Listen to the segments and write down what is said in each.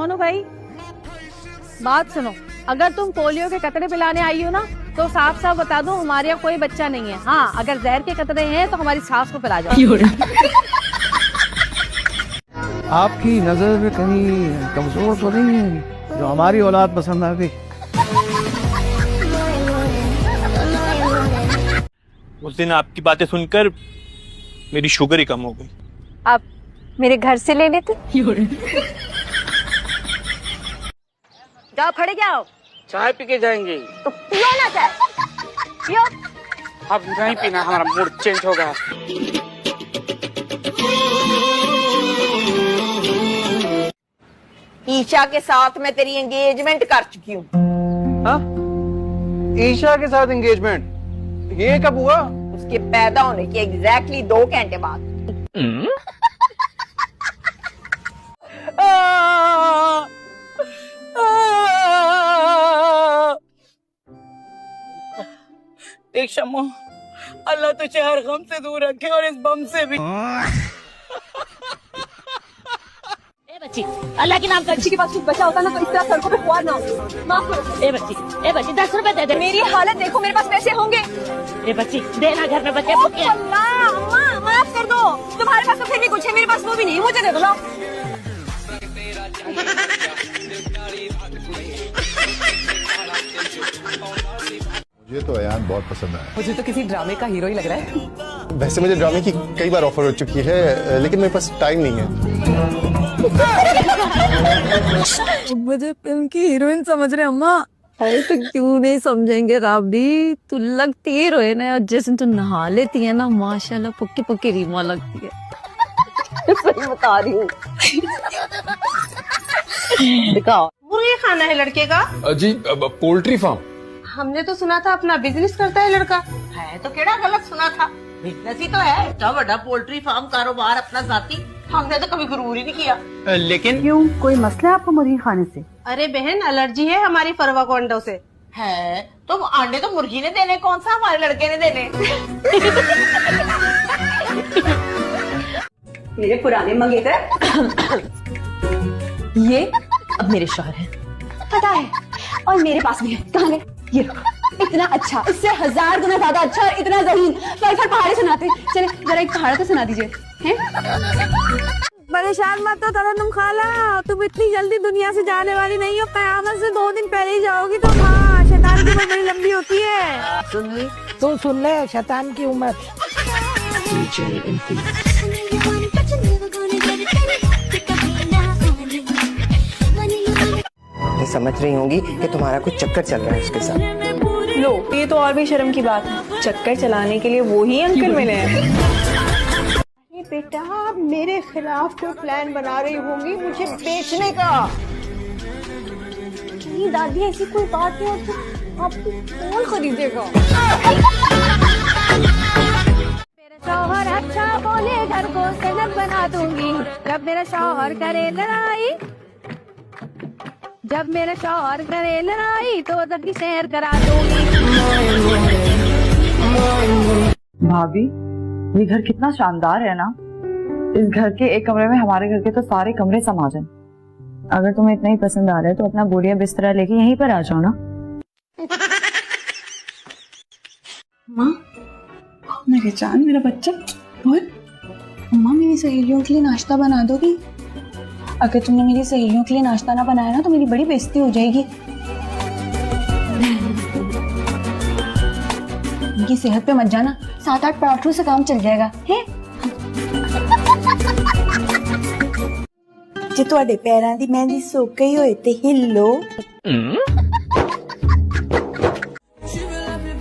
मोनू भाई बात सुनो, अगर तुम पोलियो के कतरे पिलाने आई हो ना तो साफ साफ बता दो हमारे यहाँ कोई बच्चा नहीं है। हाँ, अगर जहर के कतरे हैं तो हमारी सास को पिला जाओ। आपकी नजर में कहीं कमजोर तो नहीं है जो हमारी औलाद पसंद आ गई? उस दिन आपकी बातें सुनकर मेरी शुगर ही कम हो गई। आप मेरे घर से ले लेते। जाओ खड़े जाओ। चाय पी के जाएंगे तो पियो ना चाय, पियो। अब नहीं पीना, हमारा मूड चेंज हो गया। ईशा के साथ मैं तेरी एंगेजमेंट कर चुकी हूँ। हाँ? ईशा के साथ एंगेजमेंट? ये कब हुआ? उसके पैदा होने के एग्जैक्टली 2 घंटे बाद। देख शम्मो, अल्लाह तुझे हर गम से दूर रखे और इस बम से भी। बच्ची, अल्लाह के नाम का बच्ची के पास कुछ बचा होता ना तो इस तरह सड़कों पे खुआर ना हो। माफ करो। ए बच्ची 10 रुपए दे दे। मेरी हालत देखो, मेरे पास पैसे होंगे। ए बच्ची देना, घर में बच्चे भूखे हैं। अम्मा माफ कर दो, तुम्हारे पास तो फिर भी कुछ है, मेरे पास वो भी नहीं, मुझे दे दो। लो मुझे तो अयान बहुत पसंद आया। मुझे तो किसी ड्रामे का हीरो ही लग रहा है। वैसे मुझे ड्रामे की कई बार ऑफर हो चुकी है, लेकिन मेरे पास टाइम नहीं है। मुझे फिल्म की हीरोइन समझ रहे अम्मा। अरे तो क्यों नहीं समझेंगे राबड़ी, तू लगती हीरोइन है और जैसे तू नहा लेती है ना माशाल्लाह पक्की पक्की रीमा लगती है। सही बता रही हूँ। दिखाओ। मुर्गी खाना है लड़के का? जी पोल्ट्री फार्म। हमने तो सुना था अपना बिजनेस करता है लड़का। है तो केड़ा गलत सुना था, बिजनेस ही तो है। इतना बड़ा पोल्ट्री फार्म कारोबार अपना जाती, हमने तो कभी गुरूर ही नहीं किया। लेकिन क्यों, कोई मसला है आपको मुर्गी खाने से? अरे बहन, एलर्जी है हमारी फरवा को अंडों से। है तो अंडे तो मुर्गी ने देने, कौन सा हमारे लड़के ने देने। मेरे पुराने मंगेतर ये अब मेरे शौहर हैं, पता है, और मेरे पास भी है। कहाँ गए? ये इतना अच्छा, इससे 1000 गुना ज्यादा अच्छा और इतना ज़हीन। फिर पहाड़े सुनाते। चले जरा एक पहाड़ तो सुना दीजिए। हैं? परेशान मत हो तरन्नुम खाला, तुम इतनी जल्दी दुनिया से जाने वाली नहीं हो। क़यामत से 2 दिन पहले ही जाओगी। तो हाँ, शैतान की उम्र बड़ी लंबी होती है। सुन ले शैतान की उम्र। समझ रही होंगी कि तुम्हारा कुछ चक्कर चल रहा है उसके साथ। लो, ये तो और भी शर्म की बात है, चक्कर चलाने के लिए वो ही अंकल मिले हैं। बेटा मेरे खिलाफ कोई प्लान बना रही होंगी मुझे बेचने का। नहीं दादी, ऐसी कोई बात नहीं है तो आपको कौन खरीदेगा? मेरा शौहर अच्छा बोले घर को सेहत बना दूंगी। जब मेरा शौहर करे लड़ाई, जब मेरा शौहर करे लड़ाई तो तब की सैर करा दूंगी। भाभी, ये घर कितना शानदार है ना। इस घर के एक कमरे में हमारे घर के तो सारे कमरे समा जाएं। अगर तुम्हें इतना ही पसंद आ रहा है तो अपना बोरिया बिस्तरा लेके यहीं पर आ जाओ ना। माँ, मेरे जान, मेरा बच्चा। और अम्मा, मेरी सहेलियों के लिए नाश्ता बना दोगी? अगर तुमने मेरी सहेलियों के लिए नाश्ता ना बनाया ना तो मेरी बड़ी बेइज्जती हो जाएगी। इनकी सेहत पे मत जाना, 7-8 पराठों से काम चल जाएगा। है जे तुहाडे पैरां दी मेहंदी सुक गई होए ते हिल्लो।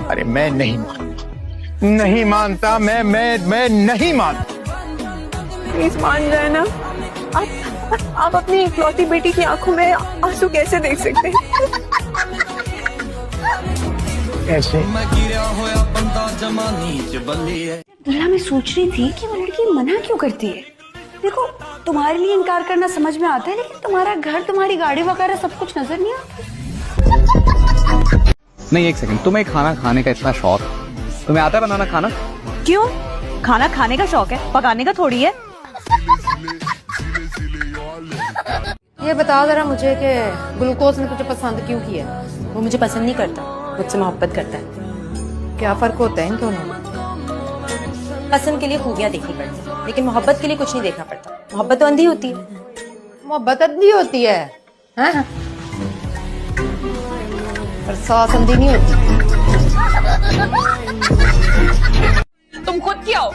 अरे मैं नहीं मानता, नहीं मानता, मैं नहीं मानता। प्लीज मान जाए ना। आप अपनी इकलौती बेटी की आंखों में आंसू कैसे देख सकते हैं? कैसे? दुल्हा, मैं सोच रही थी कि वो लड़की मना क्यों करती है। देखो, तुम्हारे लिए इनकार करना समझ में आता है, लेकिन तुम्हारा घर, तुम्हारी गाड़ी वगैरह सब कुछ नजर नहीं आता। नहीं, एक सेकंड, तुम्हें खाना खाने का इतना शौक, तुम्हें आता है बनाना खाना? क्यों? खाना खाने का शौक है, पकाने का थोड़ी है। ये बता बता जरा मुझे कि ग्लूकोज ने तुझे पसंद क्यों किया? वो मुझे पसंद नहीं करता, मुझसे मोहब्बत करता है। क्या फर्क होता है इन दोनों में? पसंद के लिए खूबियां देखनी पड़ती है, लेकिन मोहब्बत के लिए कुछ नहीं देखना पड़ता। मोहब्बत तो अंधी होती है। मोहब्बत अंधी होती है, हैं? पर सास अंधी नहीं होती। तुम खुद क्या हो?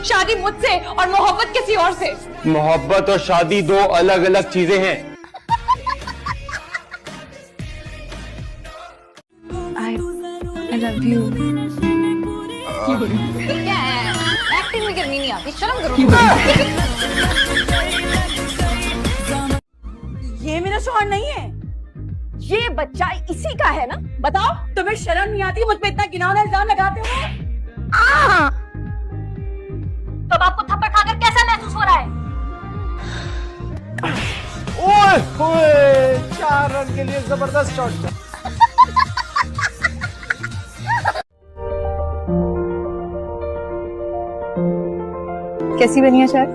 शादी मुझसे और मोहब्बत किसी और से। मोहब्बत और शादी दो अलग अलग चीजें हैं। I love you. क्या है? एक्टिंग में करनी नहीं आती, शर्म करो। ये मेरा शौहर नहीं है, ये बच्चा इसी का है ना। बताओ, तुम्हें शर्म नहीं आती मुझ पे इतना घिनौना इल्जाम लगाते हुए? तो आपको थप्पड़ खाकर कैसा महसूस हो रहा है? ओए ओए 4 रन के लिए जबरदस्त शॉट। कैसी बनी है चाय?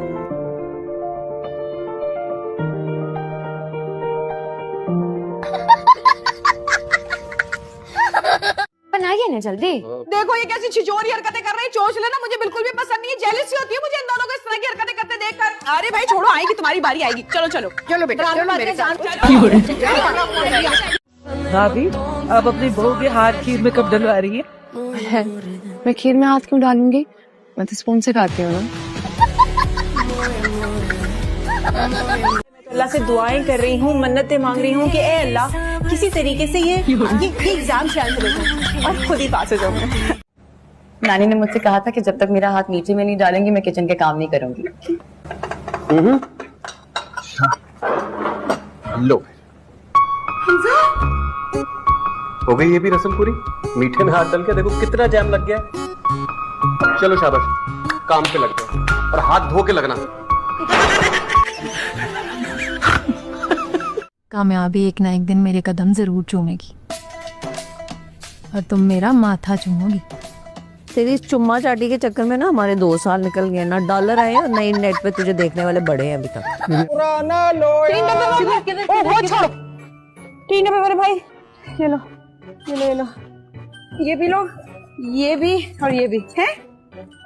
बनाइए ना जल्दी। देखो ये कैसी छिछोरी हरकतें कर रही है, चोच लेना मुझे बिल्कुल भी पसंद नहीं है। जेलसी होती है मुझे इन दोनों को इस तरह की हरकतें करते देखकर। अरे भाई छोड़ो, आएगी तुम्हारी बारी आएगी। चलो चलो चलो बेटा, चलो मेरे साथ। भाभी आप अपनी बहू के हाथ खीर में कब डलवा रही है? मैं खीर में हाथ क्यों डालूंगी? मैं तो स्पून से खाती हूँ ना। अल्लाह से दुआएं कर रही हूँ, मन्नतें मांग रही हूँ कि ए अल्लाह किसी तरीके से ये एग्जाम कैंसिल हो जाए और खुद ही पास हो जाऊँ। नानी ने मुझसे कहा था कि जब तक मेरा हाथ मीठे में नहीं डालेंगी मैं किचन के काम नहीं करूंगी। लो हो गई ये भी रस्म पूरी। मीठे में हाथ डाल के देखो कितना जैम लग गया है। चलो शाबाश, काम पे लग जाओ और हाथ धो के लगना। कामयाबी एक ना एक दिन मेरे कदम जरूर चूमेगी और तुम मेरा माथा चूमोगी। तेरी चुम्मा चाटी के चक्कर में ना हमारे 2 साल निकल गए ना, डॉलर आए और नई नेट पे तुझे देखने वाले बड़े हैं अभी तक। पुराना लोया। 3 डब्बे मेरे भाई, ये लो ये लो, ये भी लो, ये भी और ये भी है।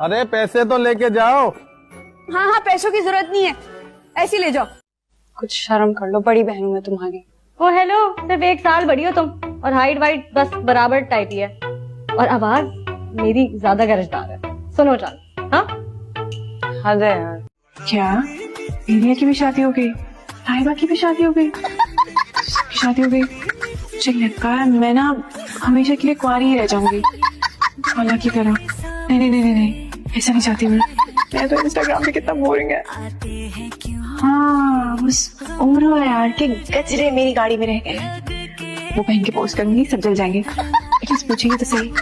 अरे पैसे तो लेके जाओ। हाँ हाँ, पैसों की जरूरत नहीं है, ऐसे ले जाओ। कुछ शर्म कर लो, बड़ी बहन हूँ मैं तुम्हारी। ओ हेलो, सिर्फ 1 साल बड़ी हो तुम और हाइट वाइट बस बराबर टाइप ही है और आवाज मेरी ज्यादा गरजदार है। सुनो चल। हाँ हद है यार। क्या इंडिया की भी शादी हो गई, ताइबा की भी शादी हो गई, सबकी शादी हो गई। मुझे लगता है मैं ना हमेशा के लिए कुंवारी ही रह जाऊंगी अल्लाह की तरह। नहीं नहीं नहीं नहीं, ऐसा नहीं चाहती मैं तो इंस्टाग्राम पे कितना बोरिंग है। हाँ बस उम्र है यार के गजरे मेरी गाड़ी में रह गए, वो पहन के पोस्ट करूंगी, सब जल जाएंगे। प्लीज पूछेंगे तो सही।